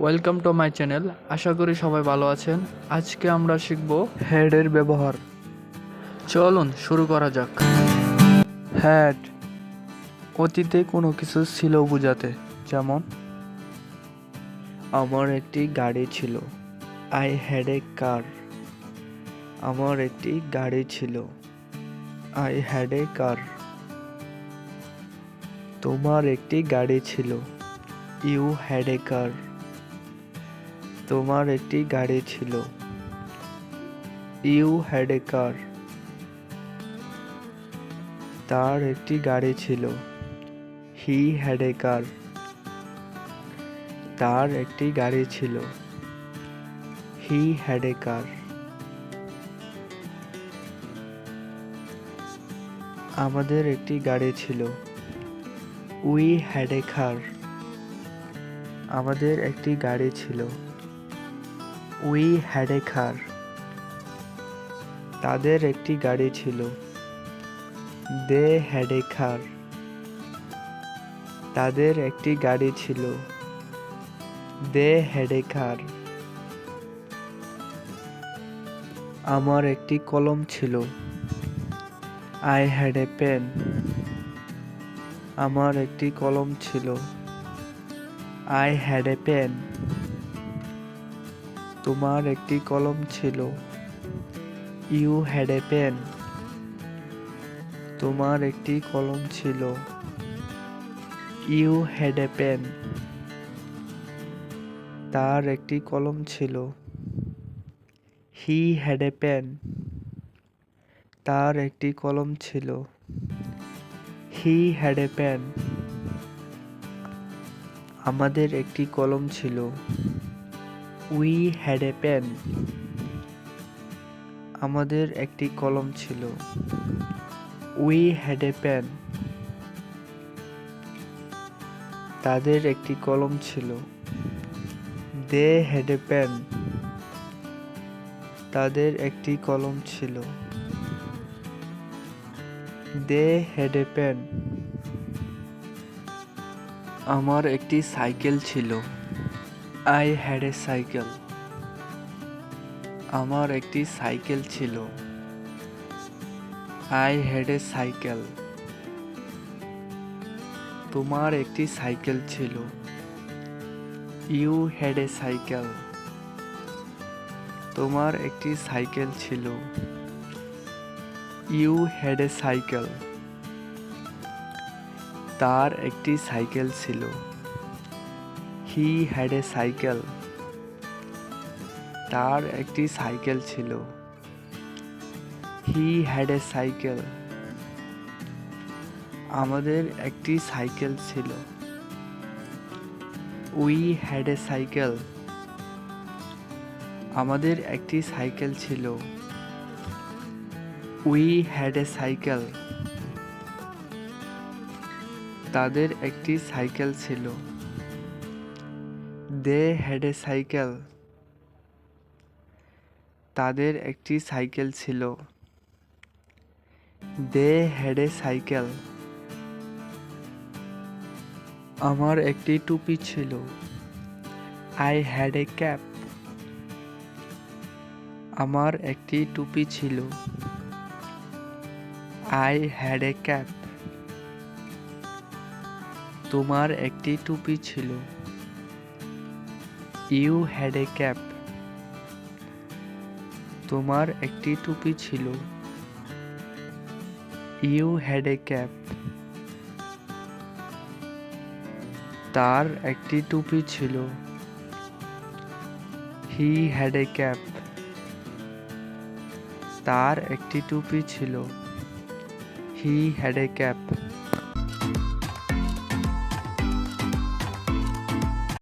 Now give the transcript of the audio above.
Welcome to my channel. আশা করি সবাই ভালো আছেন। আজকে আমরা শিখব হ্যাডের ব্যবহার। চলুন শুরু করা যাক। হ্যাড অতীতে কোনো কিছু ছিল বোঝাতে, যেমন আমার একটি গাড়ি ছিল, আই হ্যাড এ কার। আমার একটি গাড়ি ছিল, আই হ্যাড এ কার। তোমার একটি গাড়ি ছিল, ইউ হ্যাড এ কার। তোমার একটি গাড়ি ছিল, ইউ হ্যাড এ কার। তার একটি গাড়ি ছিল, হি হ্যাড এ কার। তার একটি গাড়ি ছিল, হি হ্যাড এ কার। আমাদের একটি গাড়ি ছিল, উই হ্যাড এ কার। আমাদের একটি গাড়ি ছিল, উই হ্যাড এ কার। তাদের একটি গাড়ি ছিল, দে হ্যাড এ কার। তাদের একটি গাড়ি ছিল, দে হ্যাড এ কার। আমার একটি কলম ছিল, আই হ্যাড এ পেন। আমার একটি কলম ছিল, আই হ্যাড এ পেন। তোমার একটি কলম ছিল, ইউ হ্যাড এ পেন। তোমার একটি কলম ছিল, ইউ হ্যাড এ পেন। তার একটি কলম ছিল, হি হ্যাড এ পেন। তার একটি কলম ছিল, হি হ্যাড এ পেন। আমাদের একটি কলম ছিল, উই হ্যাড এ পেন। আমাদের একটি কলম ছিল, উই হ্যাড এ পেন। তাদের একটি কলম ছিল, দে হ্যাড এ পেন। তাদের একটি কলম ছিল, দে হ্যাড এ পেন। আমার একটি সাইকেল ছিল, আই হ্যাড এ সাইকেল। আমার একটি সাইকেল ছিল, আই হ্যাড এ সাইকেল। তোমার একটি সাইকেল ছিল, ইউ হ্যাড এ সাইকেল। তোমার একটি সাইকেল ছিল, ইউ হ্যাড এ সাইকেল। তার একটি সাইকেল ছিল, হি হ্যাড এ সাইকেল। তার একটি সাইকেল ছিল, হি হ্যাড এ সাইকেল। আমাদের একটি সাইকেল ছিল, উই হ্যাড এ সাইকেল। আমাদের একটি সাইকেল ছিল, উই হ্যাড এ সাইকেল। তাদের একটি সাইকেল ছিল, দে হ্যাড এ সাইকেল। তাদের একটি সাইকেল ছিল, দে হ্যাড এ সাইকেল। আমার একটি টুপি ছিল, আই হ্যাড এ ক্যাপ। আমার একটি টুপি ছিল, আই হ্যাড এ ক্যাপ। তোমার একটি টুপি ছিল, ইউ হ্যাড এ ক্যাপ। তোমার একটি টুপি ছিল, ইউ হ্যাড এ ক্যাপ। তার একটি টুপি ছিল, হি হ্যাড এ ক্যাপ। তার একটি টুপি ছিল, হি হ্যাড এ ক্যাপ।